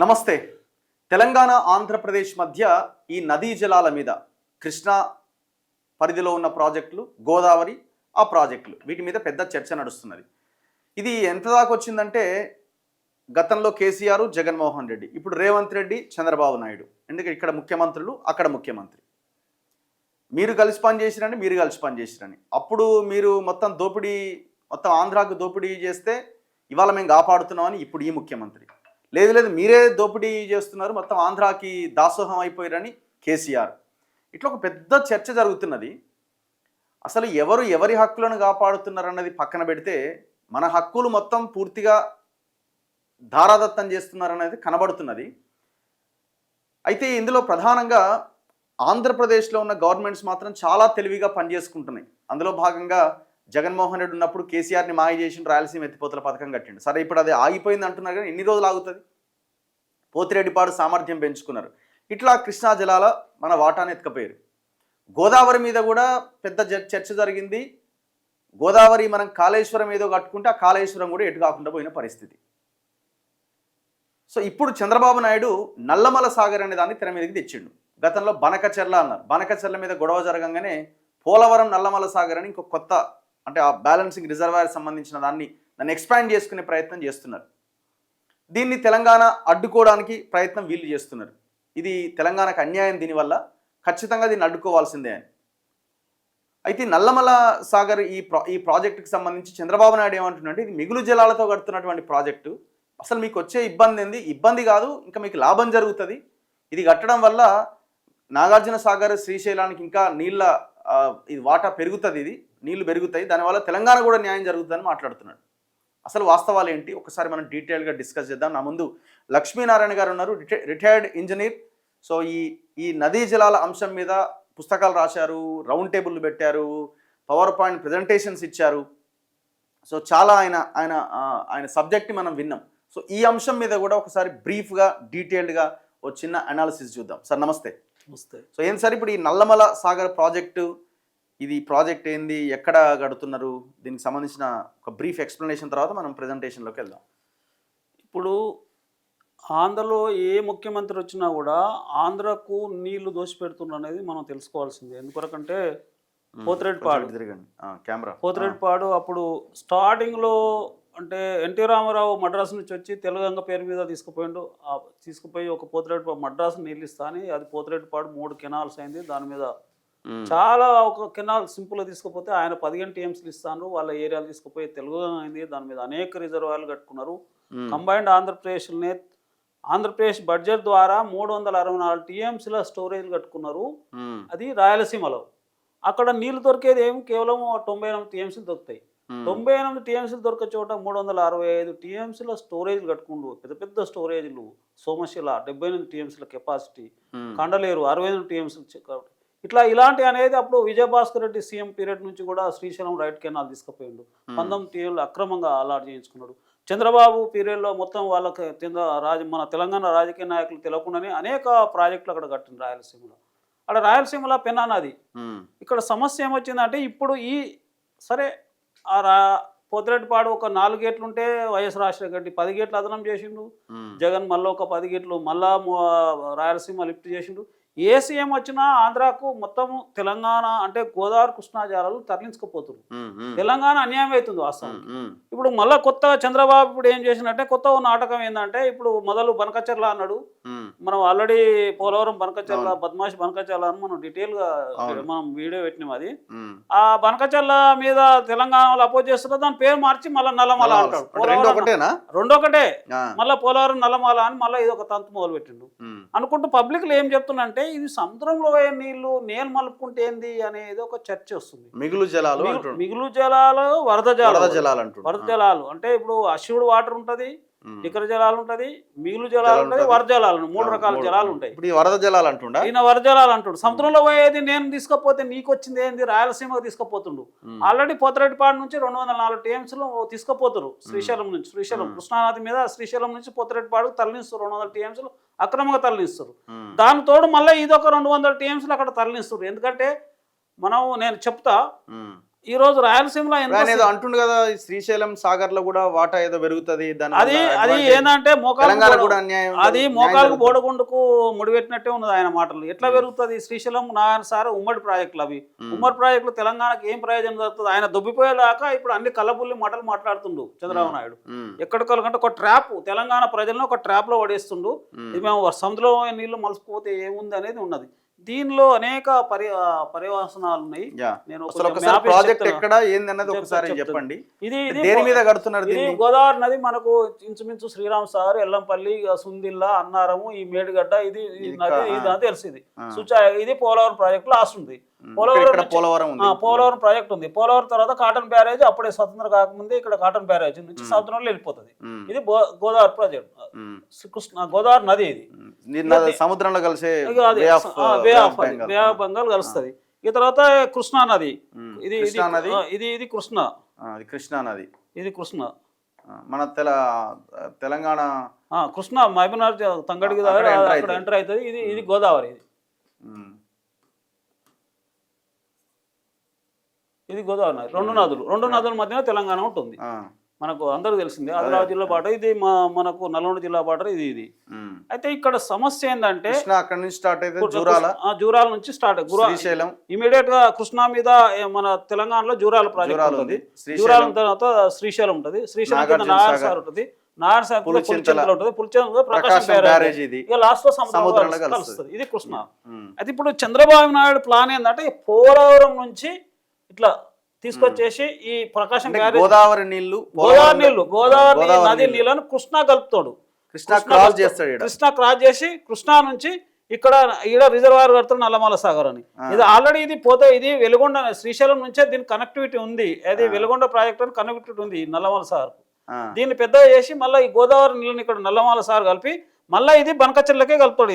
నమస్తే. తెలంగాణ ఆంధ్రప్రదేశ్ మధ్య ఈ నదీ జలాల మీద కృష్ణా పరిధిలో ఉన్న ప్రాజెక్టులు, గోదావరి ఆ ప్రాజెక్టులు వీటి మీద పెద్ద చర్చ నడుస్తున్నది. ఇది ఎంత దాకా వచ్చిందంటే గతంలో కేసీఆర్, జగన్మోహన్ రెడ్డి, ఇప్పుడు రేవంత్ రెడ్డి, చంద్రబాబు నాయుడు. ఎందుకంటే ఇక్కడ ముఖ్యమంత్రులు, అక్కడ ముఖ్యమంత్రి. మీరు కలిసి పనిచేసిరని, మీరు కలిసి పనిచేసిరని. అప్పుడు మీరు మొత్తం ఆంధ్రాకు దోపిడీ చేస్తే ఇవాళ మేము కాపాడుతున్నామని ఇప్పుడు ఈ ముఖ్యమంత్రి. లేదు మీరే దోపిడీ చేస్తున్నారు, మొత్తం ఆంధ్రాకి దాసోహం అయిపోయారని కేసీఆర్. ఇట్లా ఒక పెద్ద చర్చ జరుగుతున్నది. అసలు ఎవరి హక్కులను కాపాడుతున్నారన్నది పక్కన పెడితే మన హక్కులు మొత్తం పూర్తిగా ధారాదత్తం చేస్తున్నారనేది కనబడుతున్నది. అయితే ఇందులో ప్రధానంగా ఆంధ్రప్రదేశ్లో ఉన్న గవర్నమెంట్స్ మాత్రం చాలా తెలివిగా పనిచేసుకుంటున్నాయి. అందులో భాగంగా జగన్మోహన్ రెడ్డి ఉన్నప్పుడు కేసీఆర్ని మాయ చేసిన రాయలసీమ ఎత్తిపోతల పథకం కట్టిండు. సరే, ఇప్పుడు అది ఆగిపోయింది అంటున్నారు, కానీ ఎన్ని రోజులు ఆగుతుంది? పోతిరెడ్డిపాడు సామర్థ్యం పెంచుకున్నారు. ఇట్లా కృష్ణా జలాల మన వాటాను ఎత్తుకపోయారు. గోదావరి మీద కూడా పెద్ద చర్చ జరిగింది. గోదావరి మనం కాళేశ్వరం ఏదో కట్టుకుంటే ఆ కాళేశ్వరం కూడా ఎటు కాకుండా పోయిన పరిస్థితి. సో ఇప్పుడు చంద్రబాబు నాయుడు నల్లమల సాగర్ అనే దాన్ని తెర మీదకి తెచ్చిండు. గతంలో బనకచెర్ల అన్నారు. బనకచెర్ల మీద గొడవ జరగంగానే పోలవరం నల్లమల సాగర్ అని ఇంకొక కొత్త, అంటే ఆ బ్యాలెన్సింగ్ రిజర్వాయర్ సంబంధించిన దాన్ని ఎక్స్పాండ్ చేసుకునే ప్రయత్నం చేస్తున్నారు. దీన్ని తెలంగాణ అడ్డుకోవడానికి ప్రయత్నం వీళ్ళు చేస్తున్నారు. ఇది తెలంగాణకు అన్యాయం, దీనివల్ల ఖచ్చితంగా దీన్ని అడ్డుకోవాల్సిందే అని. అయితే నల్లమల సాగర్ ఈ ప్రాజెక్టుకి సంబంధించి చంద్రబాబు నాయుడు ఏమంటున్నారంటే, ఇది మిగులు జలాలతో కడుతున్నటువంటి ప్రాజెక్టు, అసలు మీకు వచ్చే ఇబ్బంది ఏంది? ఇబ్బంది కాదు, ఇంకా మీకు లాభం జరుగుతుంది. ఇది కట్టడం వల్ల నాగార్జున సాగర్, శ్రీశైలానికి ఇంకా ఇది వాటా పెరుగుతుంది, ఇది నీళ్లు పెరుగుతాయి, దానివల్ల తెలంగాణ కూడా న్యాయం జరుగుతుందని మాట్లాడుతున్నాడు. అసలు వాస్తవాలు ఏంటి ఒకసారి మనం డీటెయిల్గా డిస్కస్ చేద్దాం. నా ముందు లక్ష్మీనారాయణ గారు ఉన్నారు, రిటైర్డ్ ఇంజనీర్. సో ఈ నదీ జలాల అంశం మీద పుస్తకాలు రాశారు, రౌండ్ టేబుల్లు పెట్టారు, పవర్ పాయింట్ ప్రజెంటేషన్స్ ఇచ్చారు. సో చాలా ఆయన సబ్జెక్ట్ని మనం విన్నాం. సో ఈ అంశం మీద కూడా ఒకసారి బ్రీఫ్గా డీటెయిల్డ్గా ఒక చిన్న అనాలిసిస్ చూద్దాం. సార్ నమస్తే. నమస్తే. సో ఏంటి సార్, ఇప్పుడు ఈ నల్లమల సాగర్ ప్రాజెక్టు, ఇది ప్రాజెక్ట్ ఏంది, ఎక్కడ కడుతున్నారు, దీనికి సంబంధించిన ఒక బ్రీఫ్ ఎక్స్ప్లెనేషన్ తర్వాత మనం ప్రెజెంటేషన్లోకి వెళ్దాం. ఇప్పుడు ఆంధ్రలో ఏ ముఖ్యమంత్రి వచ్చినా కూడా ఆంధ్రకు నీళ్లు దోసిపెడుతున్నారు అనేది మనం తెలుసుకోవాల్సిందే. ఎందుకంటే పోతిరెడ్డిపాడు అప్పుడు స్టార్టింగ్లో అంటే ఎన్టీ రామారావు మద్రాసు నుంచి వచ్చి తెలంగాణ పేరు మీద తీసుకుపోయి ఒక పోతిరెడ్డిపాడు మద్రాసు నీళ్ళు ఇస్తా అని, అది పోతిరెడ్డిపాడు 3 కెనాల్స్ అయింది. దాని మీద చాలా ఒక కెనాల్ సింపుల్గా తీసుకుపోతే ఆయన 15 టీఎంసీలు ఇస్తాను, వాళ్ళ ఏరియాలు తీసుకుపోయి తెలంగాణ అయింది. దాని మీద అనేక రిజర్వాయర్లు కట్టుకున్నారు. కంబైన్డ్ ఆంధ్రప్రదేశ్ బడ్జెట్ ద్వారా 364 టీఎంసీల స్టోరేజ్ కట్టుకున్నారు. అది రాయలసీమలో. అక్కడ నీళ్లు దొరికేది కేవలం 98 టీఎంసీలు దొరుకుతాయి. 98 టీఎంసీలు దొరికే చోట 365 టీఎంసీల స్టోరేజ్ కట్టుకుంటూ పెద్ద పెద్ద స్టోరేజ్లు, సోమశిల 78 టీఎంసీల కెపాసిటీ, కండలేరు 68 టీఎంసీలు. ఇలాంటి అనేది అప్పుడు విజయభాస్కర్ రెడ్డి సీఎం పీరియడ్ నుంచి కూడా శ్రీశైలం రైట్ కెనాల్ తీసుకుపోయిండు. 19 టీఎంలు అక్రమంగా అలాట్ చేయించుకున్నాడు. చంద్రబాబు పీరియడ్లో మొత్తం వాళ్ళకి మన తెలంగాణ రాజకీయ నాయకులు తెలియకుండానే అనేక ప్రాజెక్టులు అక్కడ కట్టింది రాయలసీమలో. అక్కడ రాయలసీమలో పెన్నా నది. ఇక్కడ సమస్య ఏమొచ్చిందంటే, ఇప్పుడు సరే పోతిరెడ్డిపాడు ఒక 4 గేట్లు ఉంటే వైఎస్ రాజశేఖర రెడ్డి 10 గేట్లు అదనం చేసిండు. జగన్ మళ్ళీ ఒక 10 గేట్లు మళ్ళా రాయలసీమ లిఫ్ట్ చేసిండు. ఏ సీఎం వచ్చినా ఆంధ్రాకు మొత్తము తెలంగాణ అంటే గోదావరి కృష్ణా జలాలు తరలించకపోతుంది. తెలంగాణ అన్యాయం అవుతుంది వాస్తవానికి. ఇప్పుడు మళ్ళీ కొత్తగా చంద్రబాబు ఇప్పుడు ఏం చేసినట్టే కొత్త నాటకం ఏంటంటే, ఇప్పుడు మొదలు బనకచెర్ల అన్నాడు. మనం ఆల్రెడీ పోలవరం బనకచెర్ల, బద్మాషి బనకచెర్ల అని మనం డీటెయిల్గా మనం వీడియో పెట్టినాం. అది ఆ బనకచెర్ల మీద తెలంగాణలో అపోజ్ చేస్తున్నారు, దాని పేరు మార్చి మళ్ళీ నల్లమల అంటాడు. రెండొకటే, మళ్ళీ పోలవరం నల్లమల అని మళ్ళీ ఇది ఒక తంతు మొదలు పెట్టిండు. అనుకుంటూ పబ్లిక్లో ఏం చెప్తున్నంటే, ఇది సముద్రంలో నీళ్లు నేలు మలుపుకుంటే ఏంది అనేది ఒక చర్చ వస్తుంది. మిగులు జలాలు, వరద జలాలు అంటే ఇప్పుడు అశివుడు వాటర్ ఉంటది, నికర జలాలు ఉంటది, మిగులు జలాలు ఉంటది, వరద జలాలు, 3 రకాల జలాలు ఉంటాయి. ఇప్పుడు వరద జలాలు అంటుండ, ఈయన వరద జలాలు అంటుండు. సముద్రంలో పోయేది నేను తీసుకపోతే నీకు వచ్చింది ఏంది, రాయలసీమకు తీసుకుపోతుండు. ఆల్రెడీ పోతిరెడ్డిపాడు నుంచి 204 టీఎంసీలు తీసుకుపోతారు. శ్రీశైలం కృష్ణానది మీద శ్రీశైలం నుంచి పోతిరెడ్డిపాడుకు తరలిస్తారు. 200 టీఎంసీలు అక్రమంగా తరలిస్తారు. దాని తోడు మళ్ళీ ఇదొక 200 టీఎంసీలు అక్కడ తరలిస్తారు. ఎందుకంటే నేను చెప్తా, ఈ రోజు రాయలసీమలో ఎంత ఆయన ఏదో అంటుండు కదా ఈ శ్రీశైలం సాగర్ లో కూడా వాటా ఏదో పెరుగుతుంది దాని అది అది ఏంటంటే తెలంగాణ కూడా అన్యాయం అది మోకాలకు బోడగుండుకు ముడిపెట్టినట్టే ఉన్నది ఆయన మాటలు. ఎట్లా పెరుగుతుంది? శ్రీశైలం నారాయణ సార్ ఉమ్మడి ప్రాజెక్టులు అవి. ఉమ్మడి ప్రాజెక్టులు తెలంగాణకు ఏం ప్రయోజనం జరుగుతుంది? ఆయన దొబ్బిపోయేలాగా ఇప్పుడు అన్ని కళ్ళబుల్లి మాటలు మాట్లాడుతుండు చంద్రబాబు నాయుడు. ఎక్కడికంటే ఒక ట్రాప్, తెలంగాణ ప్రజలను ఒక ట్రాప్ లో పడేస్తుండు. ఇది మేము సముద్రంలో నీళ్లు మలుసుకుపోతే ఏముంది అనేది ఉన్నది. దీనిలో అనేక పర్యవసనాలు ఉన్నాయి. నేను ప్రాజెక్ట్ ఎక్కడ ఏందన్నది ఒకసారి చెప్పండి. ఇది దేని మీద కడుతున్నారు? ఇది గోదావరి నది మనకు ఇంచుమించు శ్రీరామ్ సార్, ఎల్లంపల్లి, సుందిల్లా, అన్నారము, ఈ మేడిగడ్డ, ఇది నది ఇది తెలిసింది. ఇది పోలవరం ప్రాజెక్ట్ లాస్ట్ ఉంది. పోలవరం ప్రాజెక్ట్ ఉంది. పోలవరం తర్వాత కాటన్ బ్యారేజ్, అప్పుడే స్వతంత్రం కాకముందే ఇక్కడ కాటన్ బ్యారేజ్ నుంచి సముద్రంలో వెళ్ళిపోతుంది. ఇది గోదావరి ప్రాజెక్ట్, కృష్ణ గోదావరి నది. ఇది సముద్రంలో కలిసే బే ఆఫ్ బెంగాల్ కలుస్తుంది. ఈ తర్వాత కృష్ణా నది. ఇది ఇది కృష్ణ, కృష్ణా నది. ఇది కృష్ణ మన తెలంగాణ కృష్ణ మహబూబ్నగర్ తంగడికి అక్కడ ఎంటర్ అవుతుంది. ఇది గోదావరి. ఇది గోదావరి నది. రెండు నదుల మధ్యన తెలంగాణ ఉంటుంది. మనకు అందరూ తెలిసిందే. ఆదిలాబాద్ జిల్లా బార్డర్ ఇది, మనకు నల్గొండ జిల్లా బార్డర్ ఇది. అయితే ఇక్కడ సమస్య ఏంటంటే జూరాల నుంచి స్టార్ట్ ఇమీడియట్ గా కృష్ణా మీద మన తెలంగాణలో జూరాల ప్రాజెక్ట్ ఉంటుంది. జూరాల తర్వాత శ్రీశైలం ఉంటుంది. శ్రీశైలం కింద నారాయణ సార్ ఉంటుంది. నారాయణ సార్ పులిచింతలు ఉంటుంది. పులిచింతలు ప్రకాశం బ్యారేజ్. ఇక లాస్ట్ లో సముద్రంలో కలుస్తుంది. ఇది కృష్ణ. అయితే ఇప్పుడు చంద్రబాబు నాయుడు ప్లాన్ ఏంటంటే పోలవరం నుంచి ఇట్లా తీసుకొచ్చేసి ఈ ప్రకాశం గోదావరి నది నీళ్ళను కృష్ణా కలుపుతాడు. కృష్ణా క్రాస్ చేసి కృష్ణా నుంచి ఇక్కడ రిజర్వాయర్ కడతాడు నల్లమల సాగర్ అని. ఇది ఆల్రెడీ ఇది పోతే ఇది వెలుగొండ శ్రీశైలం నుంచే దీని కనెక్టివిటీ ఉంది. అది వెలుగొండ ప్రాజెక్ట్ అని కనెక్టివిటీ ఉంది నల్లమల సాగర్. దీన్ని పెద్దగా చేసి మళ్ళీ ఈ గోదావరి నీళ్ళని ఇక్కడ నల్లమల సాగర్ కలిపి మళ్ళీ ఇది బనకచెర్లకే కలుపుతాడు.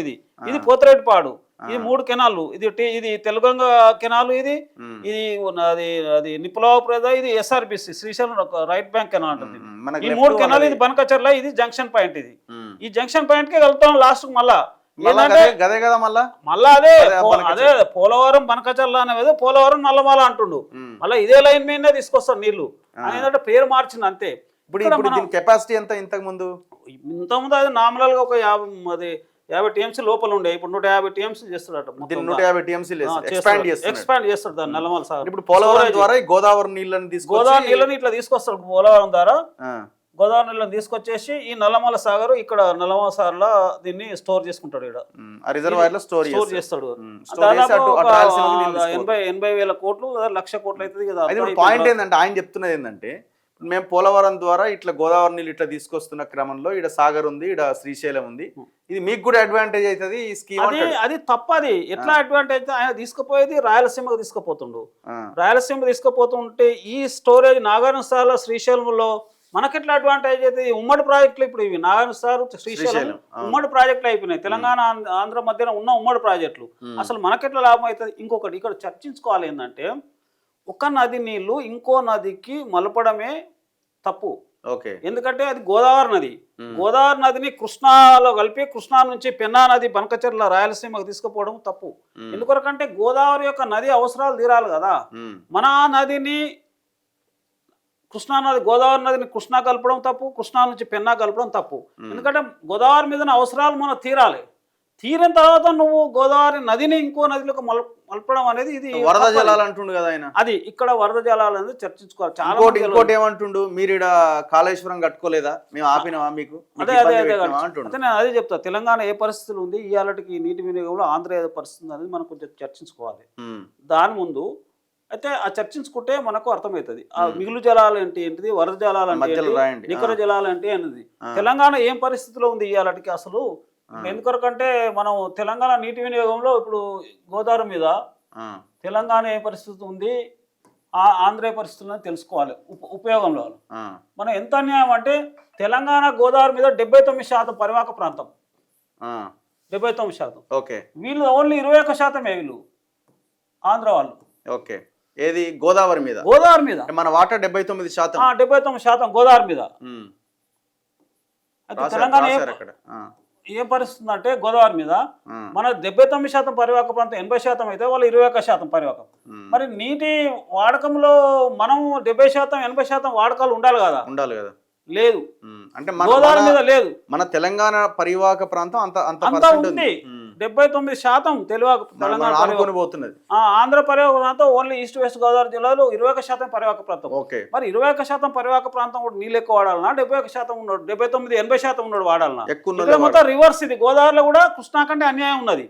ఇది పోతిరెడ్డిపాడు. ఇది 3 కెనాలు. ఇది తెలుగంగ కెనాలు. ఇది అది నిపులాపురేద. ఇది SRBC Srisailam right bank canal అంటుంది. ఈ 3 కెనాలు. ఇది బనకచెర్ల. ఇది జంక్షన్ పాయింట్. ఇది ఈ జంక్షన్ పాయింట్ కే కలుపుతాం లాస్ట్ మళ్ళా. మళ్ళా అదే పోలవరం బనకచెర్ల అనేది పోలవరం నల్లమల అంటుండు. మళ్ళీ ఇదే లైన్ మీదనే తీసుకొస్తాడు నీళ్లు. ఏంటంటే పేరు మార్చింది అంతే. ఇప్పుడు కెపాసిటీ ఎంత? ఇంతకుముందు అది నార్మల్ గా ఒక 50 టీఎంసీ లోపల ఉండే. ఇప్పుడు 150 టీఎంసీ చేస్తాడట. 150 టీఎంసీ ఎక్స్పాండ్ చేస్తాడు దాన్ని నల్లమల సాగర్. ఇప్పుడు పోలవరం ద్వారా గోదావరి నీళ్ళని ఇట్లా తీసుకొస్తాడు. పోలవరం ద్వారా గోదావరి నీళ్ళని తీసుకొచ్చేసి ఈ నల్లమల సాగర్ ఇక్కడ నల్లమల సాగర్ లో దీన్ని స్టోర్ చేసుకుంటాడు. ఇక్కడ స్టోర్ చేస్తాడు. దాదాపు 80,000 కోట్లు 1,00,000 కోట్లు అవుతుంది కదా. పాయింట్ ఏంటంటే ఆయన చెప్తున్నది ఏంటంటే మేము పోలవరం ద్వారా ఇట్లా గోదావరి నీళ్ళు ఇట్లా తీసుకొస్తున్న క్రమంలో ఇక్కడ సాగర్ ఉంది, ఇక్కడ శ్రీశైలం ఉంది. ఇది మీకు కూడా అడ్వాంటేజ్ అవుతుంది ఈ స్కీమ్. అది తప్పది. ఎట్లా అడ్వాంటేజ్? ఆయన తీసుకుపోయేది రాయలసీమకు తీసుకుపోతుండు. రాయలసీమ తీసుకుపోతుంటే ఈ స్టోరేజ్ నాగార్జున సార్ శ్రీశైలంలో మనకెట్లా అడ్వాంటేజ్ అయితే? ఉమ్మడి ప్రాజెక్టులు ఇప్పుడు ఇవి నాగార్జున సార్ శ్రీశైలం ఉమ్మడి ప్రాజెక్టులు అయిపోయినాయి. తెలంగాణ ఆంధ్ర మధ్యన ఉన్న ఉమ్మడి ప్రాజెక్టులు. అసలు మనకెట్లా లాభం అవుతుంది? ఇంకొకటి ఇక్కడ చర్చించుకోవాలి ఏంటంటే ఒక నది నీళ్లు ఇంకో నదికి మలపడమే తప్పు. ఎందుకంటే అది గోదావరి నది. గోదావరి నదిని కృష్ణాలో కలిపి కృష్ణా నుంచి పెన్నా నది బనకచెర్ల రాయలసీమకు తీసుకుపోవడం తప్పు. ఎందుకంటే గోదావరి యొక్క నది అవసరాలు తీరాలి కదా. మన నదిని గోదావరి నదిని కృష్ణా కలపడం తప్పు. కృష్ణా నుంచి పెన్నా కలపడం తప్పు. ఎందుకంటే గోదావరి మీద అవసరాలు మనం తీరాలి. తీరిన తర్వాత నువ్వు గోదావరి నదిని ఇంకో నదిలోకి మలపడం అనేది ఇది వరద జలాలు అంటుండు కదా ఆయన. అది ఇక్కడ వరద జలాలు అనేది చర్చించుకోవాలి. చాలా ఇంకోటి ఏమంటుండు, మీరు ఇక్కడ కాళేశ్వరం కట్టుకోలేదా, మేము ఆపినవా మీకు? అదే నేను అదే చెప్తా. తెలంగాణ ఏ పరిస్థితులు ఉంది, ఇవాళకి నీటి వినియోగంలో ఆంధ్ర ఏ పరిస్థితి అనేది మనం కొంచెం చర్చించుకోవాలి. దాని ముందు అయితే ఆ చర్చించుకుంటే మనకు అర్థమవుతుంది. ఆ మిగులు జలాలు అంటే ఏంటిది, వరద జలాలు అంటే ఏంటి, నికర జలాలు అంటే అనేది. తెలంగాణ ఏం పరిస్థితిలో ఉంది ఇవాళకి అసలు? ఎందుకంటే మనం తెలంగాణ నీటి వినియోగంలో ఇప్పుడు గోదావరి మీద తెలంగాణ ఏ పరిస్థితి ఉంది, ఆంధ్ర పరిస్థితులను తెలుసుకోవాలి. ఉపయోగంలో మనం ఎంత అన్యాయం అంటే తెలంగాణ గోదావరి మీద 79% పరివాహక ప్రాంతం. 79%. వీళ్ళు ఓన్లీ 21% వీళ్ళు ఆంధ్ర వాళ్ళు. ఏది గోదావరి మీద మన వాటర్ 79%. 79% గోదావరి మీద. తెలంగాణ ఏం పరిస్థితి అంటే గోదావరి మీద మన 79% పరివాహక ప్రాంతం 80% అయితే వాళ్ళు 21% పరివాహకం. మరి నీటి వాడకంలో మనం 70% 80% వాడకాలు ఉండాలి కదా. లేదు, అంటే గోదావరి మీద లేదు. మన తెలంగాణ పరివాహక ప్రాంతం అంతా ఉంది. 79% తెలంగాణ పోతున్నది. ఆంధ్ర పరివాహక ప్రాంతం ఓన్లీ ఈస్ట్ వెస్ట్ గోదావరి జిల్లాలో 21% పరివాహక ప్రాంతం. మరి 21% పరివాహక ప్రాంతం కూడా నీళ్ళు ఎక్కువ వాడాలన్నా 71% ఉన్నాడు, 79 80% ఉన్నాడు వాడాలన్నా? మొత్తం రివర్స్. ఇది గోదావరిలో కూడా కృష్ణా కంటే అన్యాయం ఉన్నది.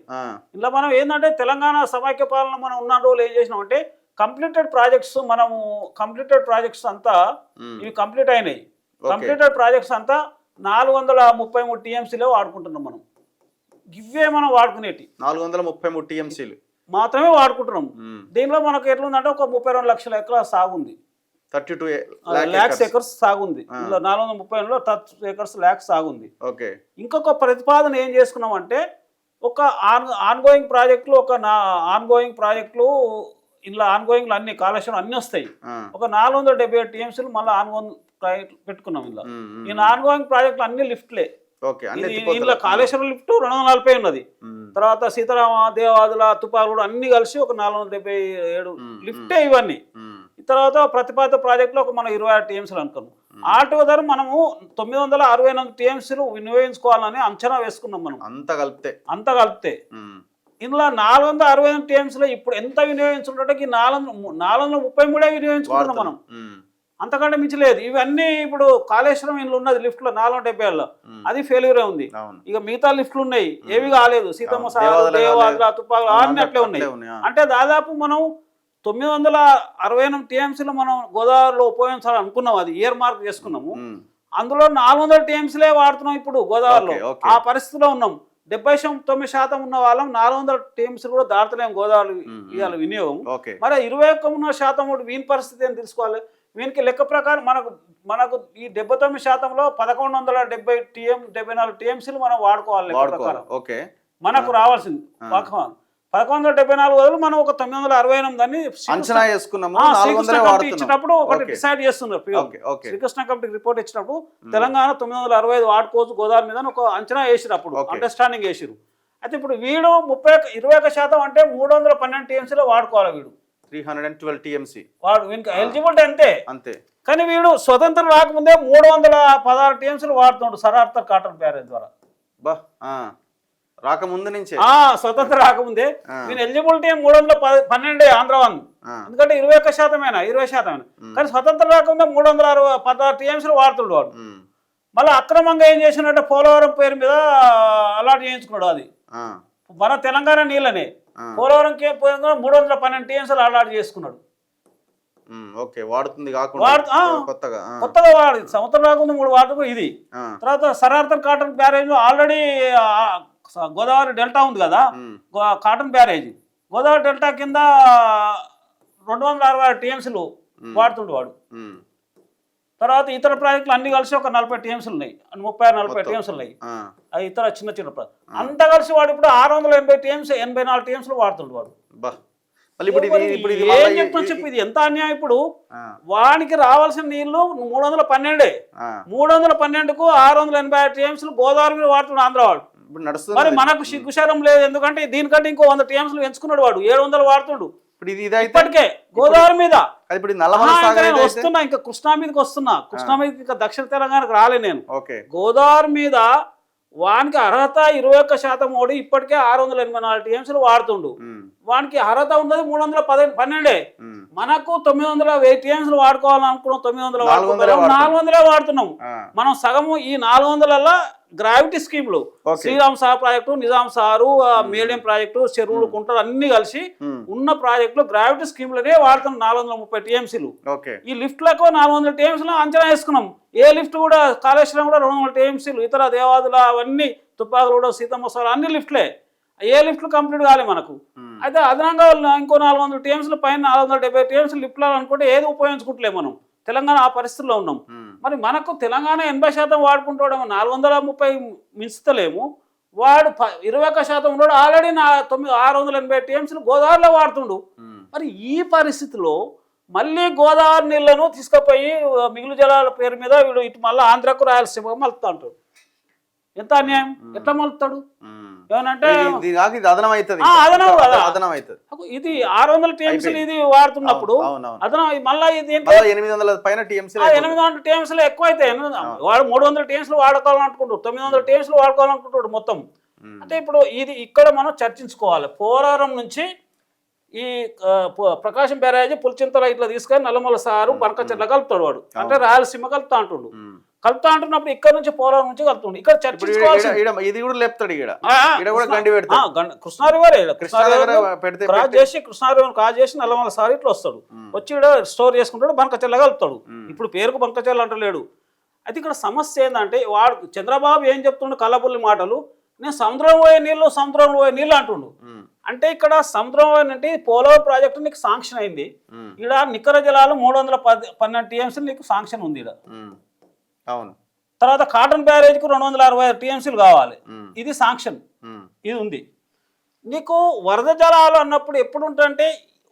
ఇలా మనం ఏంటంటే తెలంగాణ సమైక్య పాలన మనం ఉన్న రోజులు ఏం చేసినాం అంటే కంప్లీటెడ్ ప్రాజెక్ట్స్ అంతా ఇవి కంప్లీట్ అయినాయి. కంప్లీటెడ్ ప్రాజెక్ట్స్ అంతా 433 టీఎంసీలో వాడుకుంటున్నాం మనం. ఇవే మనం వాడుకునేటి 433 టీఎంసీలు మాత్రమే వాడుకుంటున్నాం. దీనిలో మనకు ఎట్లుందంటే ఒక 32 లక్షల ఎకరాల సాగుంది, 32 lakhs ఎకర్స్ సాగుంది. 432లో 30 acres lakhs సాగుంది. ఇంకొక ప్రతిపాదన ఏం చేసుకున్నాం అంటే ఒక ఆన్గోయింగ్ ప్రాజెక్టులు ఇలా ఆన్గోయింగ్ అన్ని కాళేశ్వరం అన్ని వస్తాయి. ఒక 477 టీఎంసీలు మళ్ళీ ఆన్గోయింగ్ పెట్టుకున్నాం. ఇలా ఈ ఆన్గోయింగ్ ప్రాజెక్టులు అన్ని లిఫ్ట్లే. ఇందులో కాళేశ్వరం లిఫ్ట్ 240 ఉన్నది. తర్వాత సీతారామ, దేవాదుల, తుపాకుడు అన్ని కలిసి ఒక 477 లిఫ్టే ఇవన్నీ. తర్వాత ప్రతిపాదిత ప్రాజెక్టులో ఒక మనం 26 టీఎంసీలు అనుకున్నాం. ఆల్టుగెదర్ మనము 968 టీఎంసీలు వినియోగించుకోవాలని అంచనా వేసుకున్నాం మనం. అంత కలిపితే ఇందులో 468 టీఎంసీలో ఇప్పుడు ఎంత వినియోగించుకుంటే 433 వినియోగించుకుంటున్నాం మనం. అంతకంటే మించి లేదు. ఇవన్నీ ఇప్పుడు కాళేశ్వరం ఇంట్లో ఉన్నది లిఫ్ట్లో 470లో అది ఫెయిల్యూరే ఉంది. ఇక మిగతా లిఫ్ట్లు ఉన్నాయి, ఏవి కాలేదు. సీతమ్మ సాగర్, దేవాదుల, తుపాకులు అన్ని అట్లే ఉన్నాయి. అంటే దాదాపు మనం 968 టీఎంసీలు మనం గోదావరిలో ఉపయోగించాలని అనుకున్నాం. అది ఇయర్ మార్క్ చేసుకున్నాము. అందులో 400 టీఎంసీలే వాడుతున్నాం ఇప్పుడు గోదావరిలో. ఆ పరిస్థితిలో ఉన్నాం. 79% ఉన్న వాళ్ళం 400 టీఎంసీలు కూడా దాటుతలేము గోదావరి ఇవాళ వినియోగం. మరి 21% వీని పరిస్థితి అని తెలుసుకోవాలి. వీనికి లెక్క ప్రకారం మనకు ఈ 79%లో 1174 టీఎంసీలు మనం వాడుకోవాలి లెక్క ప్రకారం. మనకు రావాల్సింది 1174 బదులు మనం ఒక 968 అని అంచనా చేసుకున్నాము. ఇచ్చినప్పుడు ఒకటి డిసైడ్ చేస్తున్నారు. శ్రీకృష్ణ కమిటీ రిపోర్ట్ ఇచ్చినప్పుడు తెలంగాణ 965 వాడుకోవచ్చు గోదావరి మీద ఒక అంచనా వేసినప్పుడు అండర్స్టాండింగ్ వేసిరు. అయితే ఇప్పుడు వీడు 21% అంటే 312 టీఎంసీలో వాడుకోవాలి. వీడు 312 టీఎంసీ వీనికి ఎలిజిబిలిటీ అంతే. కానీ వీడు స్వతంత్రం రాకముందే 316 టీఎంసీలు వాడుతున్నాడు సరార్థర్ కాటన్ బ్యారేజ్ ద్వారా. రాకముందు నుంచే స్వతంత్రం రాకముందే నేను ఎలిజిబిలిటీ 312 ఆంధ్ర వన్. ఎందుకంటే 21%. కానీ స్వతంత్రం రాకముందే 316 టీఎంసీలు వాడుతున్నాడు వాడు. మళ్ళీ అక్రమంగా ఏం చేసినట్టే పోలవరం పేరు మీద అలాట్ చేయించుకున్నాడు. అది మన తెలంగాణ నీళ్ళనే పోలవరం 312 టీఎంసీలు అలాట్ చేసుకున్నాడు. కొత్తగా వాడి సంవత్సరం రాకుండా 3 వాటర్ ఇది. తర్వాత sir Arthur Cotton barrage already Godavari delta ఉంది కదా, కాటన్ బ్యారేజ్ గోదావరి డెల్టా కింద 266 టీఎంసీలు వాడుతుండు వాడు. తర్వాత ఇతర ప్రాజెక్టులు అన్ని కలిసి ఒక 40 టీఎంసీలు ఉన్నాయి, 30-40 టీఎంసీలు ఉన్నాయి. అది ఇతర చిన్న ప్రాజెక్ట్ అంతా కలిసి వాడు ఇప్పుడు 680 టీఎంసీ 84 టీఎంసీలు వాడుతుండు వాడు. ఏం చెప్తున్నా చెప్పు, ఇది ఎంత అన్యాయం. ఇప్పుడు వానికి రావాల్సిన నీళ్లు 312, 312కు 680 టీఎంసీలు గోదావరి మీద వాడుతున్నాడు ఆంధ్ర వాడు. మరి మనకు సిగ్గుశారం లేదు. ఎందుకంటే దీనికంటే ఇంకో 100 టీఎంసీలు పెంచుకున్నాడు వాడు, 700 వాడుతుండు ఇప్పటికే గోదావరి మీద. వస్తున్నా ఇంకా కృష్ణా మీదకి వస్తున్నా. కృష్ణా మీదకి ఇంకా దక్షిణ తెలంగాణకు రాలే నేను. గోదావరి మీద వానికి అర్హత 21% ఓడి ఇప్పటికే 684 టీఎంసీలు వాడుతుండు. వానికి అర్హత ఉన్నది 312. మనకు 900 టీఎంసీలు వాడుకోవాలని అనుకున్నాం, 400 వాడుతున్నాం మనం. సగము ఈ 400ల గ్రావిటీ స్కీమ్లు, శ్రీరామ్ సార్ ప్రాజెక్టు, నిజాం సారు, మీడియం ప్రాజెక్టు, చెరువులు, కుంటలు అన్ని కలిసి ఉన్న ప్రాజెక్టులు గ్రావిటీ స్కీమ్లనే వాడుతున్నాం 430 టీఎంసీలు. ఈ లిఫ్ట్లకు 400 టీఎంసీలు అంచనా వేసుకున్నాం. ఏ లిఫ్ట్ కూడా కాళేశ్వరం కూడా 200 టీఎంసీలు, ఇతర దేవాదుల అవన్నీ తుపాకులు, సీతమ్మ సార్ అన్ని లిఫ్ట్లే. ఏ లిఫ్ట్లు కంప్లీట్ కాలే మనకు. అయితే అదనంగా ఇంకో 400 టీఎంసీలు పైన 470 టీఎంసీలు లిఫ్ట్లు అనుకుంటే ఏది ఉపయోగించుకుంటలేము మనం. తెలంగాణ ఆ పరిస్థితుల్లో ఉన్నాం. మరి మనకు తెలంగాణ 80% వాడుకుంటాడేమో, 430 మించుతలేము. వాడు 21% ఉన్నాడు. ఆల్రెడీ 680 టీఎంసీలు గోదావరిలో వాడుతుండు. మరి ఈ పరిస్థితిలో మళ్ళీ గోదావరి నీళ్లను తీసుకుపోయి మిగులు జలాల పేరు మీద వీడు ఇటు మళ్ళీ ఆంధ్రకు రాయలసీమకు మలుపుతా ఉంటాడు. ఎంత అన్యాయం, ఎట్లా మలుపుతాడు? ఏమనంటే ఇది కాక ఇది అదనం అవుతుంది, అదనం కదా, అదనం అవుతుంది. ఇది 600 టీఎంసీలు ఇది వాడుతున్నప్పుడు అదనం మళ్ళీ ఇది 800 పైన టీఎంసీ 800 టీఎంసీలు ఎక్కువ అవుతాయి. వాడు 300 టీఎంసీలు వాడుకోవాలనుకుంటాడు, 900 టీఎంసీలు వాడుకోవాలనుకుంటాడు మొత్తం. అంటే ఇప్పుడు ఇది ఇక్కడ మనం చర్చించుకోవాలి. పోలవరం నుంచి ఈ ప్రకాశం బ్యారేజ్ పులిచింతల ఇట్లా తీసుకొని నల్లమల సారు బనకచెర్ల కలుపుతాడు వాడు, అంటే రాయలసీమ కలుపుతా అంటుండు. కలుపుతా అంటున్నప్పుడు ఇక్కడ నుంచి పోలవరం నుంచి కలుపుతుండు. ఇక్కడ చర్చించుకోవాల్సి ఇది కూడా లేపుతాడు, కృష్ణా రివర్ క్రాస్ చేసి కృష్ణా రివర్ క్రాస్ చేసి నల్లమల సారు ఇట్లా వస్తాడు, వచ్చి ఇక్కడ స్టోర్ చేసుకుంటాడు, బనకచెర్ల కలుపుతాడు. ఇప్పుడు పేరుకు బనకచెర్ల అంటలేడు. అయితే ఇక్కడ సమస్య ఏంటంటే వాడు చంద్రబాబు ఏం చెప్తుండు కళ్ళబుల్లి మాటలు, నేను సముద్రం పోయే నీళ్ళు సముద్రంలో పోయే నీళ్ళు అంటుండు. అంటే ఇక్కడ సముద్రం అంటే పోలవరం ప్రాజెక్టు నీకు శాంక్షన్ అయింది, ఇక్కడ నికర జలాలు 312 టీఎంసీలు నీకు శాంక్షన్ ఉంది ఇక్కడ. అవును. తర్వాత కాటన్ బ్యారేజ్కి 265 టీఎంసీలు కావాలి, ఇది శాంక్షన్, ఇది ఉంది. నీకు వరద జలాలు అన్నప్పుడు ఎప్పుడు ఉంటాయంటే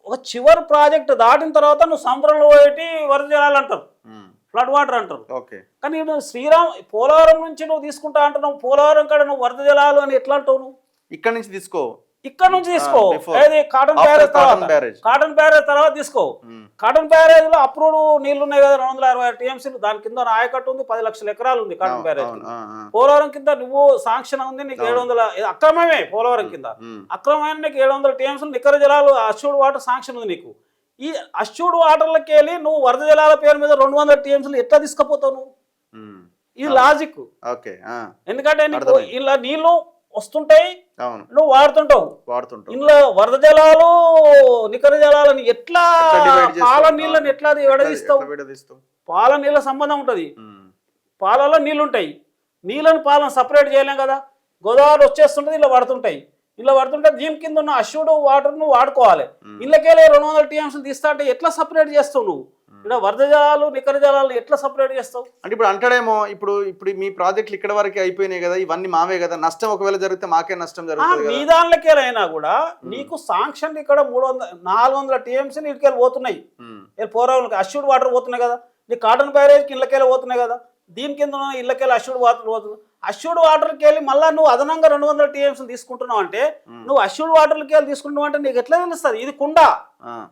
ఒక చివరి ప్రాజెక్ట్ దాటిన తర్వాత నువ్వు సముద్రంలో పోయేటి వరద జలాలు అంటారు, ఫ్లడ్ వాటర్ అంటారు. కానీ నువ్వు పోలవరం నుంచి నువ్వు తీసుకుంటా అంటున్నావు, పోలవరం కాడ నువ్వు వరద జలాలు అని ఎట్లా అంటావు? నువ్వు ఇక్కడ నుంచి తీసుకో, ఇక్కడ నుంచి తీసుకో, కాటన్ బ్యారేజ్ తర్వాత తీసుకో. కాటన్ బ్యారేజ్ లో అప్రూవ్డ్ నీళ్లు ఉన్నాయి కదా 265 టీఎంసీలు, దాని కింద ఆయకట్టు ఉంది, 10 లక్షల ఎకరాలు ఉంది కాటన్ బ్యారేజ్. పోలవరం కింద నువ్వు శాంక్షన్ ఉంది నీకు 700, అక్రమమే పోలవరం కింద అక్రమమైన నీకు 700 టీఎంసీలు నికర జలాలు అష్యూర్డ్ వాటర్ శాంక్షన్ ఉంది నీకు. ఈ అష్యూర్డ్ వాటర్లకి వెళ్ళి నువ్వు వరద జలాల పేరు మీద 200 టీఎంసీలు ఎట్లా తీసుకుపోతావు నువ్వు? ఇది లాజిక్. ఎందుకంటే నీకు ఇలా నీళ్లు వస్తుంటాయి, నువ్వు వాడుతుంటావు, ఇందులో వరద జలాలు నికర జలాలని ఎట్లా పాల నీళ్ళని ఎట్లా విడదీస్తావు? పాల నీళ్ళ సంబంధం ఉంటది, పాలలో నీళ్ళు ఉంటాయి, నీళ్ళని పాలను సపరేట్ చేయలేం కదా. గోదావరి వచ్చేస్తుంటది, ఇలా పడుతుంటాయి, ఇలా పడుతుంటే దీని కింద ఉన్న అష్యూర్డ్ వాటర్ నువ్వు వాడుకోవాలి. ఇళ్ళకెళ్ళి 200 టీఎంసీలు తీస్తా అంటే ఎట్లా సపరేట్ చేస్తావు నువ్వు? ఇక్కడ వరద జలాలు నికర జలాలు ఎట్లా సపరేట్ చేస్తావు? అంటే ఇప్పుడు అంటాడేమో ఇప్పుడు మీ ప్రాజెక్టులు ఇక్కడ వరకు అయిపోయినాయి కదా, ఇవన్నీ మావే కదా, నష్టం ఒకవేళ జరిగితే మాకే నష్టం జరుగుతుంది. మీ దానిలోకెళ్ళైనా కూడా నీకు శాంక్షన్ ఇక్కడ 400 టీఎంసీలు ఇటుకెళ్ళి పోతున్నాయి, పోరావులకి అష్యూర్డ్ వాటర్ పోతున్నాయి కదా, నీ కాటన్ బ్యారేజ్కి ఇళ్ళకెళ్ళి పోతున్నాయి కదా, దీని కింద ఇళ్ళకెళ్ళి అష్యూర్డ్ వాటర్ పోతుంది. అష్యూర్డ్ వాటర్కి వెళ్ళి మళ్ళీ నువ్వు అదనంగా 200 టీఎంసీలు తీసుకుంటున్నావు అంటే, నువ్వు అష్యూర్డ్ వాటర్కి వెళ్ళి తీసుకుంటున్నావు అంటే నీకు ఎట్లా తెలుస్తుంది? ఇది కుండ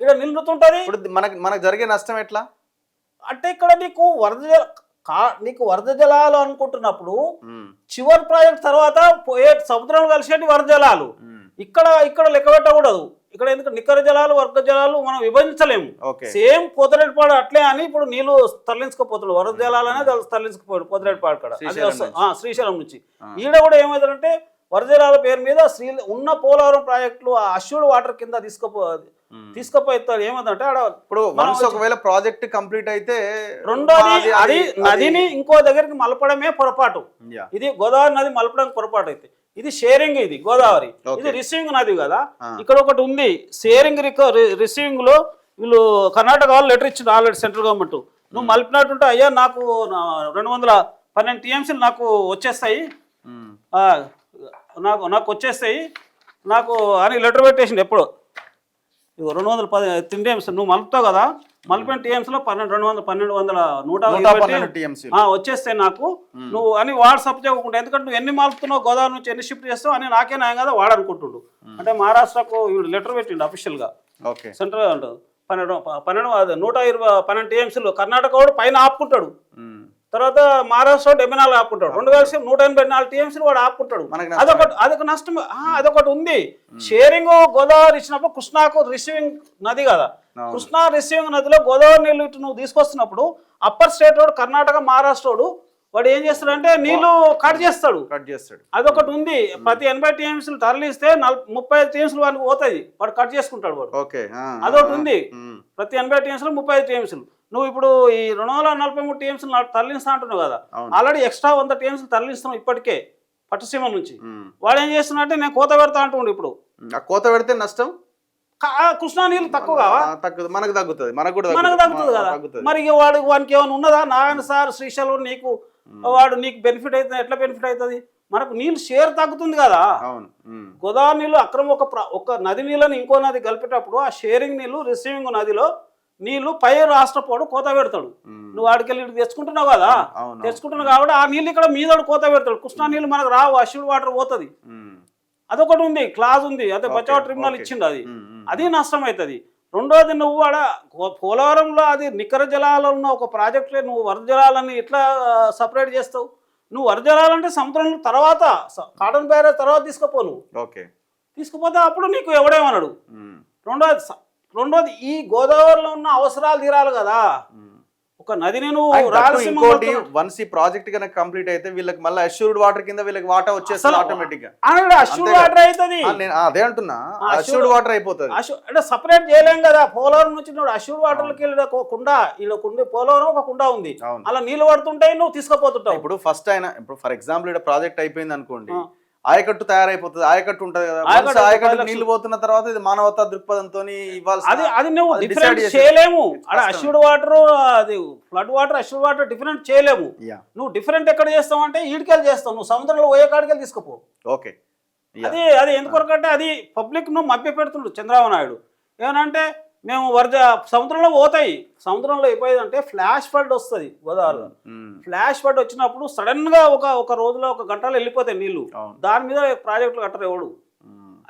ఇక్కడ నిలుతుంటది. మనకు జరిగే నష్టం ఎట్లా అంటే ఇక్కడ నీకు వరద జలాలు అనుకుంటున్నప్పుడు చివరి ప్రాజెక్ట్ తర్వాత సముద్రంలో కలిసేటి వరద జలాలు ఇక్కడ లెక్క పెట్టకూడదు. ఇక్కడ ఎందుకంటే నికర జలాలు వర్గ జలాలు మనం విభజించలేము. సేమ్ పోతరేటిపాడు అట్లే అని ఇప్పుడు నీళ్లు తరలించుకోపోతున్నాడు, వరద జలాలు అనేది తరలించుకుపోయాడు పోతరేటిపాడు కాడ, శ్రీశైలం నుంచి. ఈడ కూడా ఏమైందంటే వరద జలాల పేరు మీద ఉన్న పోలవరం ప్రాజెక్టులు అష్యూర్డ్ వాటర్ కింద తీసుకుపోతాడు. ఏమంటే ఇప్పుడు ఒకవేళ ప్రాజెక్ట్ కంప్లీట్ అయితే రెండోది అది నదిని ఇంకో దగ్గరికి మలపడమే పొరపాటు. ఇది గోదావరి నది మలపడం పొరపాటు అయితే ఇది షేరింగ్, ఇది గోదావరి, ఇది రిసీవింగ్ నది కదా. ఇక్కడ ఒకటి ఉంది షేరింగ్ రిసీవింగ్ లో వీళ్ళు కర్ణాటక వాళ్ళు లెటర్ ఇచ్చింది ఆల్రెడీ సెంట్రల్ గవర్నమెంట్, నువ్వు మలిపినట్టుంటే అయ్యా నాకు 212 టీఎంసీలు నాకు వచ్చేస్తాయి, నాకు వచ్చేస్తాయి నాకు అని లెటర్ పెట్టేసింది. ఎప్పుడు 210 టీఎంసీ నువ్వు మలుపుతావు కదా, మలిపిన టీఎంసీలో 112 టీఎంసీ వచ్చేస్తాయి నాకు నువ్వు అని వాడు సబ్ చేయకుండా. ఎందుకంటే నువ్వు ఎన్ని మలుపుతున్నావు గోదావరి నుంచి ఎన్ని షిఫ్ట్ చేస్తావు అని నాకే న్యాయం కదా వాడు అనుకుంటుండు. అంటే మహారాష్ట్రకు లెటర్ పెట్టిండు అఫీషియల్ గా, సెంట్రల్ 112 టీఎంసీలు కర్ణాటక వాడు పైన ఆపుకుంటాడు, తర్వాత మహారాష్ట్ర 74 ఆపుకుంటాడు, రెండు కలిసి 184 టీఎంసీలు వాడు ఆపుకుంటాడు. అదొక నష్టం. అదొకటి ఉంది. షేరింగ్ గోదావరి ఇచ్చినప్పుడు కృష్ణాకు రిసీవింగ్ నది కదా, కృష్ణా రిసీవింగ్ నదిలో గోదావరి నీళ్ళు ఇటు నువ్వు తీసుకొస్తున్నప్పుడు అప్పర్ స్టేట్ వాడు కర్ణాటక మహారాష్ట్ర వాడు ఏం చేస్తాడంటే నీళ్లు కట్ చేస్తాడు. అదొకటి ఉంది. ప్రతి 80 టీఎంసీలు తరలిస్తే 35 టీఎంసీలు వాడికి పోతాయి, వాడు కట్ చేసుకుంటాడు వాడు. అదొకటి ఉంది. ప్రతి 80 టీఎంసీలు 35 టీఎంసీలు నువ్వు ఇప్పుడు ఈ 243 టీఎంసీలు తరలిస్తా అంటున్నావు కదా, ఆల్రెడీ ఎక్స్ట్రా 100 టీఎంసీలు తరలిస్తున్నావు ఇప్పటికే పట్టుసీమ నుంచి. వాడు ఏం చేస్తున్నట్టే నేను కోత పెడతా అంటుండు. ఇప్పుడు కోత పెడితే నష్టం కృష్ణా నీళ్ళు తక్కువ కావా? మనకు తగ్గుతుంది, మనకు తగ్గుతుంది కదా. మరి వానికి ఏమైనా ఉన్నదా? నారాయణ సార్ శ్రీశైలం నీకు బెనిఫిట్ అవుతుంది, ఎట్లా బెనిఫిట్ అవుతుంది? మనకు నీళ్ళు షేర్ తగ్గుతుంది కదా. గోదావరి నీళ్ళు అక్రమ ఒక నది నీళ్ళని ఇంకో నది కలిపేటప్పుడు ఆ షేరింగ్ నీళ్ళు రిసీవింగ్ నదిలో నీళ్లు పై రాష్ట్రపోడు కోత పెడతాడు. నువ్వు వాడికెళ్ళి ఇటు తెచ్చుకుంటున్నావు కదా, తెచ్చుకుంటున్నావు కాబట్టి ఆ నీళ్ళు ఇక్కడ మీదోడు కోత పెడతాడు. కృష్ణా నీళ్ళు మనకు రావు, అష్యూడ్ వాటర్ పోతుంది. అదొకటి ఉంది, క్లాజ్ ఉంది, అదే బచావ్ ట్రిబ్యునల్ ఇచ్చిండు. అది నష్టం అవుతుంది. రెండోది, నువ్వు ఆడ పోలవరంలో అది నికర జలాలు ఉన్న ఒక ప్రాజెక్టులే నువ్వు వరద జలాలని ఎట్లా సపరేట్ చేస్తావు? నువ్వు వరద జలాలంటే సముద్రం తర్వాత కాటన్ బ్యారేజ్ తర్వాత తీసుకుపో. నువ్వు తీసుకుపోతే అప్పుడు నీకు ఎవడేమన్నాడు? రెండోది ఈ గోదావరిలో ఉన్న అవసరాలు తీరాలి కదా. ఒక నదిని నువ్వు వన్స్ ఈ ప్రాజెక్ట్ కనుక కంప్లీట్ అయితే వీళ్ళకి మళ్ళీ అష్యూర్డ్ వాటర్ కింద వీళ్ళకి వాటర్ వచ్చేస్తుంది ఆటోమేటిక్ గా. అష్యూర్డ్ వాటర్ అవుతుంది. అదే అంటున్నా, అష్యూర్డ్ వాటర్ అయిపోతుంది. అంటే సపరేట్ చేయలేం కదా. పోలవరం నుంచి నువ్వు అష్యూర్డ్ వాటర్లకి కుండ, ఇలా కుండ, పోలవరం ఒక కుండ ఉంది, అలా నీళ్ళు పడుతుంటాయి, నువ్వు తీసుకుపోతుంటావు. ఇప్పుడు ఫస్ట్ అయినా, ఇప్పుడు ఫర్ ఎగ్జాంపుల్ ఇక్కడ ప్రాజెక్ట్ అయిపోయింది అనుకోండి, ఆయకట్టు తయారైపోతుంది, ఆయకట్టు ఉంటది కదా, ఆయకట్టు నీళ్లు పోతున్న తర్వాత ఇది మానవతా దృక్పథంతో ఇవ్వాల్సి, అది నువ్వు డిఫరెంట్ చేయలేము. అష్యూర్డ్ వాటర్, అది flood water, assured water different చేయలేము. నువ్వు డిఫరెంట్ ఎక్కడ చేస్తావు అంటే ఈడికెళ్ళి చేస్తావు, నువ్వు సముద్రంలో పోయే కాడికెళ్ళి తీసుకుపో. ఓకే, అది ఎందుకొరకంటే అది పబ్లిక్ ను మభ్య పెడుతుండు చంద్రబాబు నాయుడు. ఏమనంటే మేము వరద సముద్రంలో పోతాయి, సముద్రంలో అయిపోయేదంటే ఫ్లాష్ ఫ్లడ్ వస్తుంది గోదావరిలో. ఫ్లాష్ ఫ్లడ్ వచ్చినప్పుడు సడన్ గా ఒక రోజులో ఒక గంటలో వెళ్ళిపోతాయి నీళ్లు. దాని మీద ప్రాజెక్టులు కట్టరు ఎవడు.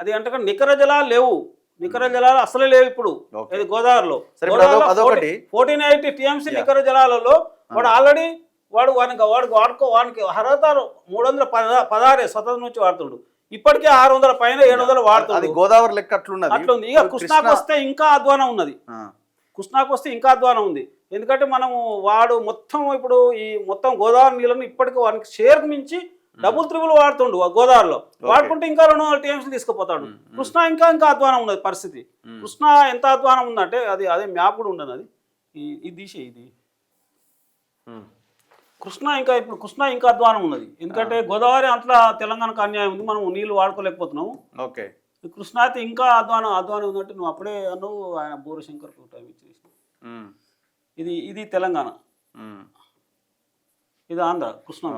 అది అంటే నికర జలాలు లేవు, నికర జలాలు అసలే లేవు ఇప్పుడు గోదావరిలో. 1480 TMC నికర జలాలలో వాడు ఆల్రెడీ వాడికి అర్హత 316 స్వతంత్రం నుంచి వాడుతుండు. ఇప్పటికే 600 పైన 700 వాడుతుంది. గోదావరి లెక్క అట్లున్నది. ఇక కృష్ణాకు వస్తే ఇంకా అధ్వానం ఉన్నది. కృష్ణాకు వస్తే ఇంకా అధ్వానం ఉంది. ఎందుకంటే మనము వాడు మొత్తం ఇప్పుడు ఈ మొత్తం గోదావరి నీళ్ళను ఇప్పటికీ వానికి షేర్కు మించి డబుల్ త్రిబుల్ వాడుతుండు గోదావరిలో. వాడుకుంటే ఇంకా 200 TMC తీసుకుపోతాడు. కృష్ణా ఇంకా అధ్వానం ఉన్నది పరిస్థితి. కృష్ణా ఎంత అధ్వానం ఉందంటే అదే మ్యాప్ కూడా ఉండదు. అది ఇది తీసే ఇది కృష్ణా ఇంకా అధ్వానం ఉన్నది. ఎందుకంటే గోదావరి అంతలా తెలంగాణకు అన్యాయం ఉంది, మనం నీళ్లు వాడుకోలేకపోతున్నాము. ఓకే, కృష్ణా అయితే ఇంకా అధ్వానం ఉందంటే నువ్వు అప్పుడే నువ్వు ఆయన బోరశంకర్ టైం ఇచ్చేసి. ఇది తెలంగాణ, ఇది ఆంధ్ర. కృష్ణా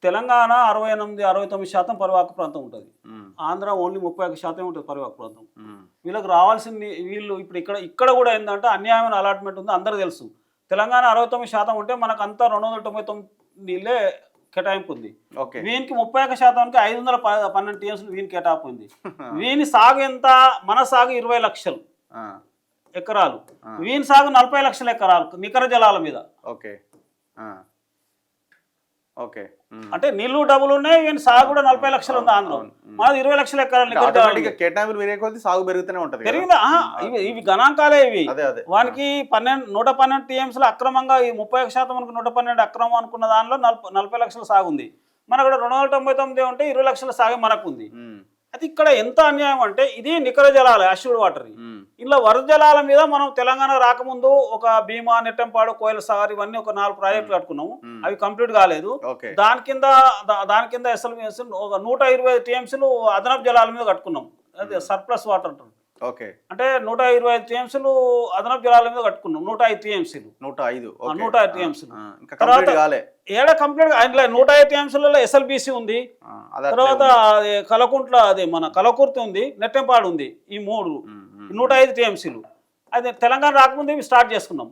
తెలంగాణ 68-69% పరివాహక ప్రాంతం ఉంటుంది. ఆంధ్ర ఓన్లీ 31% ఉంటుంది పరివాహక ప్రాంతం. వీళ్ళకి రావాల్సింది వీళ్ళు ఇప్పుడు ఇక్కడ కూడా ఏంటంటే అన్యాయమైన అలాట్మెంట్ ఉంది, అందరూ తెలుసు. తెలంగాణ 69% ఉంటే మనకు అంతా 299 నీళ్ళే కేటాయింపు ఉంది. వీనికి 31%కి 512 TMC వీని కేటాయింపు ఉంది. వీని సాగు ఎంత? మన సాగు 20 లక్షలు ఎకరాలు, వీని సాగు 40 లక్షల ఎకరాలు నికర జలాల మీద. అంటే నీళ్లు డబుల్ ఉన్నాయి, వీని సాగు కూడా 40 లక్షలు ఉంది. ఆంధ్ర మనది 20 లక్షల ఎకరాలు. సాగు పెరుగుతూనే ఉంటుంది. పెరిగిందా? ఇవి గణాంకాలే ఇవి. వానికి 112 TMCలు అక్రమంగా, ఈ 31% మనకు 112 అక్రమం అనుకున్న దానిలో 40 లక్షల సాగు ఉంది. మనకు 299 ఉంటే 20 లక్షల సాగు మనకు ఉంది. అది ఇక్కడ ఎంత అన్యాయం అంటే ఇది నికర జలాలు, అష్యూర్డ్ వాటర్. ఇలా వరద జలాల మీద మనం తెలంగాణ రాకముందు ఒక భీమా, నెట్టంపాడు, కోయిల సాగర్ ఇవన్నీ ఒక 4 ప్రాజెక్టులు కట్టుకున్నాము. అవి కంప్లీట్ కాలేదు. దాని కింద ఎస్ఎల్బిఎస్ ఒక 125 TMCలు అదనపు జలాల మీద కట్టుకున్నాం. అదే సర్ప్లస్ వాటర్ అంటారు. అంటే 125 TMCలు అదనపు జలాల మీద కట్టుకున్నాం. 105 TMCలు 105 TMCలు ఏడ కంప్లీట్ 105 TMCలలో ఎస్ఎల్బిసి ఉంది. తర్వాత కలకుంట్ల అదే మన కలకుర్తి ఉంది, నెట్టెంపాడు ఉంది. ఈ 3 105 TMCలు. అదే తెలంగాణ రాకముందు ఇవి స్టార్ట్ చేసుకున్నాం.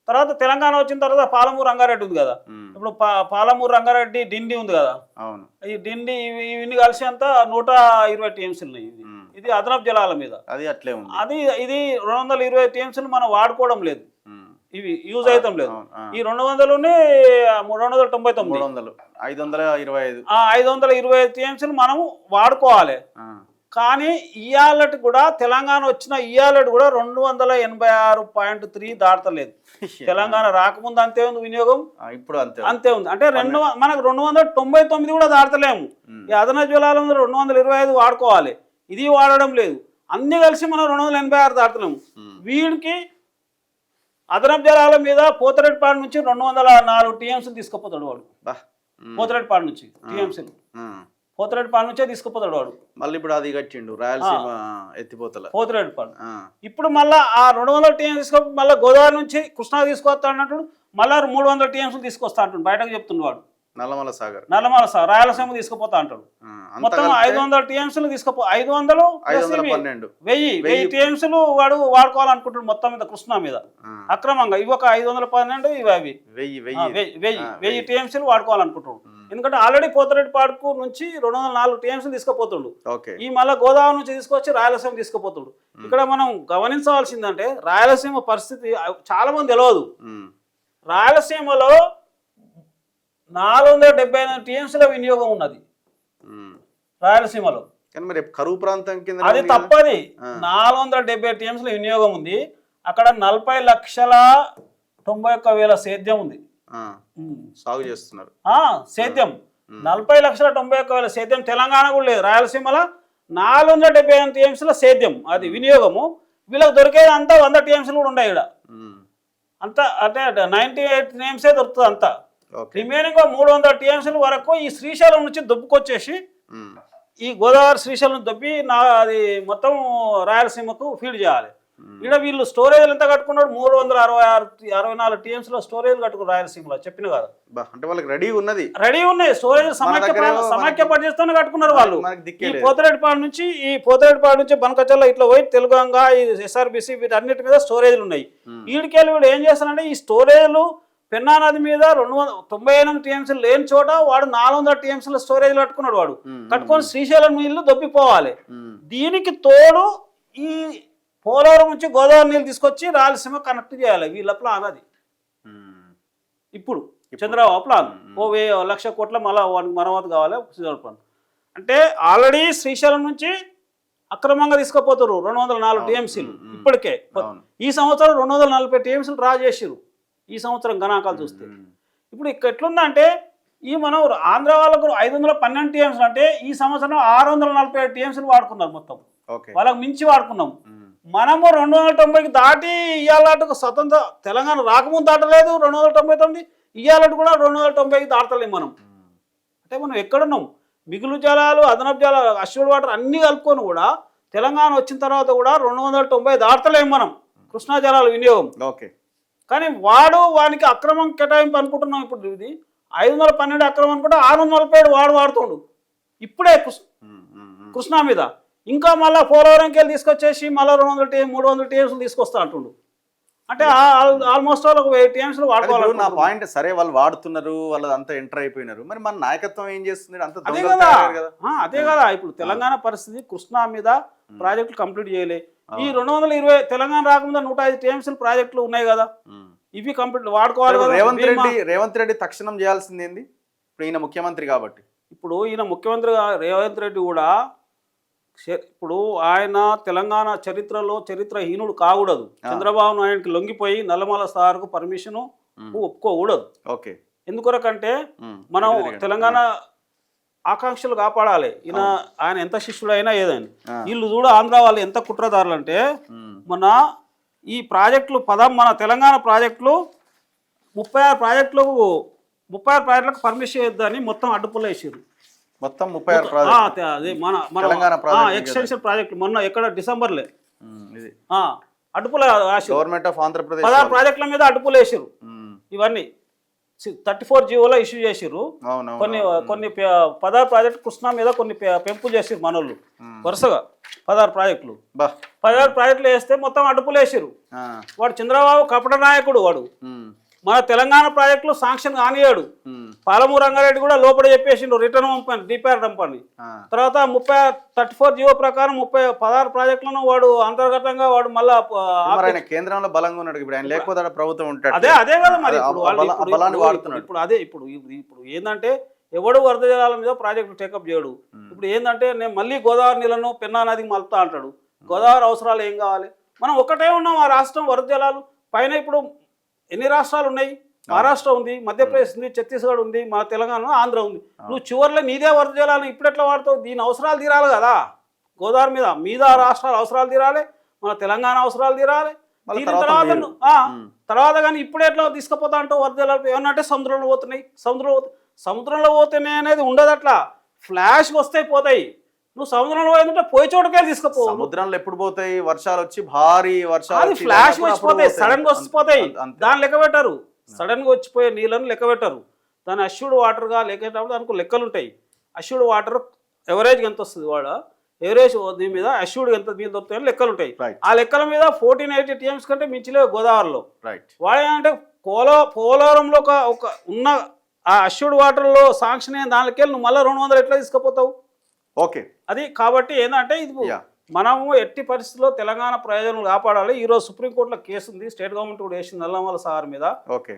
తర్వాత తెలంగాణ వచ్చిన తర్వాత పాలమూరు రంగారెడ్డి ఉంది కదా. ఇప్పుడు పాలమూరు రంగారెడ్డి డిండి ఉంది కదా. ఈ డిండి ఇవన్నీ కలిసి అంతా 120 TMCలు ఉన్నాయి. ఇది అదనపు జలాల మీద. ఇది 220 TMCలు మనం వాడుకోవడం లేదు, ఇవి యూజ్ అవుతాం లేదు. ఈ 200ని 399 525 TMCలు మనము వాడుకోవాలి. కానీ ఇయాలటి కూడా తెలంగాణ వచ్చిన ఇయాలటి కూడా 286.3 దాటలేదు. తెలంగాణ రాకముందు అంతే ఉంది వినియోగం, ఇప్పుడు అంతే ఉంది. అంటే మనకు 299 కూడా దాటలేము. ఈ అదనపు జలాల 225 వాడుకోవాలి, ఇది వాడడం లేదు. అన్ని కలిసి మనం 286 దాటలేము. వీడికి అదనపు జలాల మీద పోతిరెడ్డిపాడు నుంచి 204 TMCలు తీసుకుపోతాడు వాడు. పోతిరెడ్డిపాడు నుంచి TMCలు పోతిరెడ్డిపాడు నుంచే తీసుకుపోతాడు వాడు. మళ్ళీ ఇప్పుడు అది కట్టిండు రాయలసీమ ఎత్తిపోతల పోతిరెడ్డిపాడు. ఇప్పుడు మళ్ళీ ఆ 200 TMC తీసుకొని మళ్ళీ గోదావరి నుంచి కృష్ణా తీసుకొస్తా అన్నట్టు మళ్ళీ 300 TMCలు తీసుకొస్తా అంటుండు. బయటకు చెప్తుండు వాడు. నల్లమల సాగర్ రాయలసీమ తీసుకుపోతా అంటాడు. మొత్తం 500 టీఎంసీలు తీసుకుపో 500 1000 టీఎంసీలు వాడు వాడుకోవాలనుకుంటాడు మొత్తం మీద కృష్ణా మీద అక్రమంగా. ఇవి ఒక 512 ఇవి అవి 1000 టీఎంసీలు వాడుకోవాలనుకుంటాడు. ఎందుకంటే ఆల్రెడీ పోతిరెడ్డిపాడుకు నుంచి 204 టీఎంసీలు తీసుకుపోతుండు. ఈ మళ్ళీ గోదావరి నుంచి తీసుకొచ్చి రాయలసీమ తీసుకుపోతుండు. ఇక్కడ మనం గమనించవలసిందంటే రాయలసీమ పరిస్థితి చాలా మంది తెలియదు. రాయలసీమలో 478 టీఎంసీల వినియోగం ఉన్నది రాయలసీమలో. కరువు ప్రాంతం కింద అది తప్పది. 470 టీఎంసీల వినియోగం ఉంది. అక్కడ 40,91,000 సేద్యం ఉంది, సాగు చేస్తున్నారు. సేద్యం 40,91,000 సేద్యం. తెలంగాణ కూడా లేదు. రాయలసీమలో 478 టీఎంసీల సేద్యం అది వినియోగము. వీళ్ళకి దొరికేది అంతా 100 టీఎంసీలు కూడా ఉన్నాయి ఇక్కడ. అంతా అంటే 98 టీఎంసీ దొరుకుతుంది అంతా. రిమైనింగ్ 300 టీఎంసీల వరకు ఈ శ్రీశైలం నుంచి దొబ్బుకొచ్చేసి ఈ గోదావరి శ్రీశైలం దొబ్బి అది మొత్తం రాయలసీమకు ఫీడ్ చేయాలి. ఇక్కడ వీళ్ళు స్టోరేజ్ ఎంత కట్టుకున్నాడు? 364 టీఎంసీలో స్టోరేజ్ కట్టుకున్నారు రాయలసీమలో. చెప్పిన కదా, అంటే వాళ్ళకి రెడీ ఉన్నాయి స్టోరేజ్. సమాఖ్య పనిచేస్తూనే కట్టుకున్నారు వాళ్ళు. ఈ పోతిరెడ్డిపాడు నుంచి బనకచర్ల ఇట్లా పోయి తెలుగంగా ఈ ఎస్ఆర్బిసి వీటన్నిటి మీద స్టోరేజ్లు ఉన్నాయి. వీడికెళ్ళి వీడు ఏం చేస్తారంటే ఈ స్టోరేజ్లు పెన్నా నది మీద 298 టీఎంసీలు లేని చోట వాడు 400 టీఎంసీల స్టోరేజ్ కట్టుకున్నాడు. వాడు కట్టుకొని శ్రీశైలం నీళ్లు దొబ్బిపోవాలి. దీనికి తోడు ఈ పోలవరం నుంచి గోదావరి నీళ్ళు తీసుకొచ్చి రాయలసీమ కనెక్ట్ చేయాలి. వీళ్ళ ప్లాన్ అది. ఇప్పుడు చంద్రబాబు ప్లాన్ 1,00,000 కోట్ల మళ్ళా మరమ్మతు కావాలి ప్లాన్. అంటే ఆల్రెడీ శ్రీశైలం నుంచి అక్రమంగా తీసుకుపోతారు 204 టీఎంసీలు ఇప్పటికే. ఈ సంవత్సరం 240 టీఎంసీలు డ్రా చేసిరు ఈ సంవత్సరం గణాంకాలు చూస్తే. ఇప్పుడు ఇక్కడ ఎట్లుందంటే ఈ మనం ఆంధ్ర వాళ్ళకు 512 టీఎంసీలు అంటే ఈ సంవత్సరం 647 టీఎంసీలు వాడుకున్నారు మొత్తం. వాళ్ళకి మించి వాడుకున్నాం. మనము 290కి దాటి ఇయ్యాలటుకు స్వతంత్ర తెలంగాణ రాకముందు దాటలేదు 299, ఇయ్యాలటు కూడా 290కి దాటలేము మనం. అంటే మనం ఎక్కడున్నాం? మిగులు జలాలు, అదనపు జలాలు, అష్యూర్డ్ వాటర్ అన్నీ కలుపుకొని కూడా తెలంగాణ వచ్చిన తర్వాత కూడా 290 దాటలేము మనం కృష్ణా జలాల వినియోగం. కానీ వానికి అక్రమం కేటాయింపు అనుకుంటున్నాం. ఇప్పుడు ఇది 512 అక్రమం అనుకుంటే 647 వాడుతుండు ఇప్పుడే కృష్ణా మీద. ఇంకా మళ్ళీ పోలవరంకి వెళ్ళి తీసుకొచ్చేసి మళ్ళీ 300 టీఎంసీలు తీసుకొస్తా అంటుండు. అంటే ఆల్మోస్ట్ వాళ్ళు 1000 టీఎంసీలు వాడుకోవాలి. నా పాయింట్ సరే, వాళ్ళు వాడుతున్నారు, వాళ్ళు అంతా ఎంటర్ అయిపోయినారు. మరి మన నాయకత్వం ఏం చేస్తుంది? అదే కదా ఇప్పుడు తెలంగాణ పరిస్థితి. కృష్ణా మీద ప్రాజెక్టులు కంప్లీట్ చేయలే. ఈ 220 తెలంగాణ రాకముందు 105 టీఎంసీలు ప్రాజెక్టులు ఉన్నాయి కదా, ఇవి కంప్లీట్ వాడుకోవాలి. రేవంత్ రెడ్డి తక్షణం చేయాల్సింది ఏంది? ఇప్పుడు ఈయన ముఖ్యమంత్రి కాబట్టి, ఇప్పుడు ఈయన ముఖ్యమంత్రి రేవంత్ రెడ్డి కూడా ఇప్పుడు ఆయన తెలంగాణ చరిత్రలో చరిత్రహీనుడు కాకూడదు. చంద్రబాబు నాయుడుకి లొంగిపోయి నల్లమల సార్కు పర్మిషన్ ఒప్పుకోకూడదు. ఎందుకొరకంటే మనం తెలంగాణ ఆకాంక్షలు కాపాడాలి. ఆయన ఎంత శిష్యుడు అయినా ఏదైనా వీళ్ళు చూడ ఆంధ్ర వాళ్ళు ఎంత కుట్రదారులు అంటే మన ఈ ప్రాజెక్టులు మన తెలంగాణ ప్రాజెక్టులు 36 ప్రాజెక్టులకు పర్మిషన్ ఇద్దని మొత్తం అడ్డుపుల్ల వేసారు. మొత్తం 36 ఎక్స్టెన్షన్ ప్రాజెక్టులు మొన్న ఎక్కడ డిసెంబర్లే అడ్డుపుల గవర్నమెంట్ ఆఫ్ ఆంధ్రప్రదేశ్ 16 ప్రాజెక్టుల మీద అడ్డుపులు వేసారు. ఇవన్నీ 34 జీవోలో ఇష్యూ చేసిర్రు. కొన్ని 16 ప్రాజెక్టు కృష్ణా మీద కొన్ని పెంపు చేసిర్రు మనోళ్ళు. వరుసగా 16 ప్రాజెక్టులు వేస్తే మొత్తం అడ్డుపులు వేసిర్రు. వాడు చంద్రబాబు కపట నాయకుడు. వాడు మన తెలంగాణ ప్రాజెక్టులు శాంక్షన్ కానియాడు. పాలమూరు రంగారెడ్డి కూడా లోపల చెప్పేసిండు రిటర్న్ పంపని, డిపిఆర్ పంపని. తర్వాత 34 జీవో ప్రకారం 16 ప్రాజెక్టులను వాడు అంతర్గతంగా వాడు మళ్ళా కేంద్రంలో బలంగా ఉన్నాడు. ఇప్పుడు ఆయన లేకపోతే ప్రభుత్వం ఉంటాడు. అదే కదా మరి ఇప్పుడు అదే ఇప్పుడు ఏంటంటే ఎవడు వరద జలాల మీద ప్రాజెక్టు టేకప్ చేయడు. ఇప్పుడు ఏంటంటే నేను మళ్ళీ గోదావరి నీళ్ళను పెన్నా నదికి మలుపుతా అంటాడు. గోదావరి అవసరాలు ఏం కావాలి? మనం ఒక్కటే ఉన్నాం ఆ రాష్ట్రం వరద జలాలు పైన. ఇప్పుడు ఎన్ని రాష్ట్రాలు ఉన్నాయి? మహారాష్ట్ర ఉంది, మధ్యప్రదేశ్ ఉంది, ఛత్తీస్గఢ్ ఉంది, మన తెలంగాణ, ఆంధ్ర ఉంది. నువ్వు చివరిలో నీదే వరద జలాలను ఇప్పుడు ఎట్లా వాడతావు? దీని అవసరాలు తీరాలి కదా. గోదావరి మీద రాష్ట్రాల అవసరాలు తీరాలి, మన తెలంగాణ అవసరాలు తీరాలి. తర్వాత కానీ ఇప్పుడు ఎట్లా తీసుకుపోతా అంటావు వరద జలాలు? ఏమన్నంటే సముద్రంలో పోతున్నాయి. సముద్రంలో పోతున్నాయి అనేది ఉండదు. అట్లా ఫ్లాష్కి వస్తాయి పోతాయి. నువ్వు సముద్రంలో పోయిందంటే పోయి చోటకే తీసుకుపో. సముద్రంలో ఎప్పుడు పోతాయి? వర్షాలు వచ్చి భారీ వర్షాలు ఫ్లాష్ వచ్చిపోతాయి, సడన్ గా వచ్చిపోతాయి. దాన్ని లెక్క పెట్టారు. సడన్ గా వచ్చిపోయే నీళ్ళని లెక్క పెట్టారు. దాని అష్యూర్డ్ వాటర్గా లేకేటప్పుడు దానికి లెక్కలు ఉంటాయి. అష్యూర్డ్ వాటర్ ఎవరేజ్ ఎంత వస్తుంది వాడ ఎవరేజ్ దీని మీద అష్యూర్డ్ ఎంత మీద దొరుకుతాయని లెక్కలు ఉంటాయి. Right. ఆ లెక్కల మీద 1480 TMS కంటే మించలేవు గోదావరిలో. రైట్. వాడు ఏంటంటే పోలవరంలో ఒక ఉన్న ఆ అష్యూర్డ్ వాటర్లో శాంక్షన్ అయిన దానికెళ్ళి నువ్వు మళ్ళీ 200 ఎట్లా తీసుకుపోతావు? ఓకే. అది కాబట్టి ఏంటంటే ఇది Yeah. మనము ఎట్టి పరిస్థితుల్లో తెలంగాణ ప్రయోజనం కాపాడాలి. ఈరోజు సుప్రీంకోర్టులో కేసు ఉంది, స్టేట్ గవర్నమెంట్ కూడా వేసింది నల్లమల సార్ మీద ఓకే.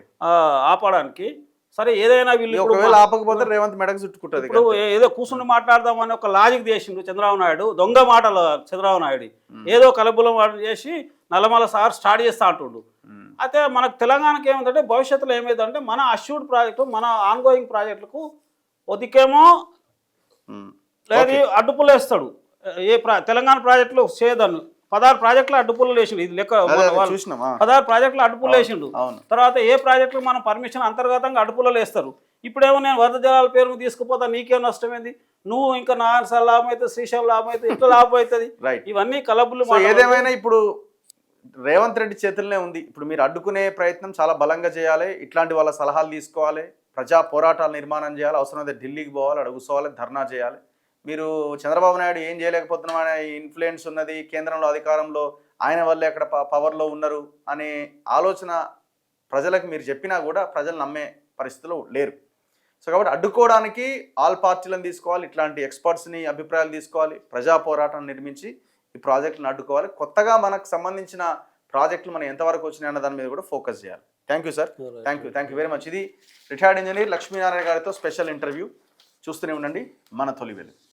ఆపడానికి. సరే ఏదైనా వీళ్ళు ఇప్పుడు ఒకవేళ ఆపకపోతే రేవంత్ మెడకు చుట్టుకుంటది. ఇప్పుడు ఏదో కూర్చుని మాట్లాడదామని ఒక లాజిక్ చేసిండు చంద్రబాబు నాయుడు, దొంగ మాటలు చంద్రబాబు నాయుడు ఏదో కలబులం చేసి నల్లమల సార్ స్టార్ట్ చేస్తా అంటుండు. అయితే మనకు తెలంగాణకి ఏమిటంటే భవిష్యత్తులో ఏమైందంటే మన అష్యూర్డ్ ప్రాజెక్టు మన ఆన్గోయింగ్ ప్రాజెక్టులకు ఒదికేమో లేదు అడ్డుపుల్లు వేస్తాడు. తెలంగాణ ప్రాజెక్టులో చేయదాన్ని 16 ప్రాజెక్టులు అడ్డుపుల్లు వేసిండు. ఇది లెక్క 16 ప్రాజెక్టులు అడ్డుపుల్లు వేసిండు. తర్వాత ఏ ప్రాజెక్టులు మనం పర్మిషన్ అంతర్గతంగా అడ్డుపుల్లలు వేస్తారు. ఇప్పుడేమో నేను వరద జలాల పేరు తీసుకుపోతా నీకేం నష్టమైంది, నువ్వు ఇంకా నారాయణ లాభం అయితే శ్రీశైలం లాభం అయితే ఇట్లా లాభం అవుతుంది. ఇవన్నీ కలబుల్లు. ఏదేమైనా ఇప్పుడు రేవంత్ రెడ్డి చేతుల్లోనే ఉంది. ఇప్పుడు మీరు అడ్డుకునే ప్రయత్నం చాలా బలంగా చేయాలి, ఇట్లాంటి వాళ్ళ సలహాలు తీసుకోవాలి, ప్రజా పోరాటాలు నిర్మాణం చేయాలి, అవసరమైతే ఢిల్లీకి పోవాలి, అడుగుకోవాలి, ధర్నా చేయాలి. మీరు చంద్రబాబు నాయుడు ఏం చేయలేకపోతున్నాం అనే ఇన్ఫ్లుయెన్స్ ఉన్నది, కేంద్రంలో అధికారంలో ఆయన వల్లే అక్కడ పవర్లో ఉన్నారు అనే ఆలోచన ప్రజలకు మీరు చెప్పినా కూడా ప్రజలు నమ్మే పరిస్థితిలో లేరు. సో కాబట్టి అడ్డుకోవడానికి ఆల్ పార్టీలను తీసుకోవాలి, ఇట్లాంటి ఎక్స్పర్ట్స్ని అభిప్రాయాలు తీసుకోవాలి, ప్రజా పోరాటం నిర్మించి ఈ ప్రాజెక్టులను అడ్డుకోవాలి. కొత్తగా మనకు సంబంధించిన ప్రాజెక్టులు మనం ఎంతవరకు వచ్చినాయి అన్న దాని మీద కూడా ఫోకస్ చేయాలి. Thank you sir, thank you very much. ఇది రిటైర్డ్ ఇంజనీర్ లక్ష్మీనారాయణ గారితో స్పెషల్ ఇంటర్వ్యూ. చూస్తూనే ఉండండి మన తొలి వెలుగు.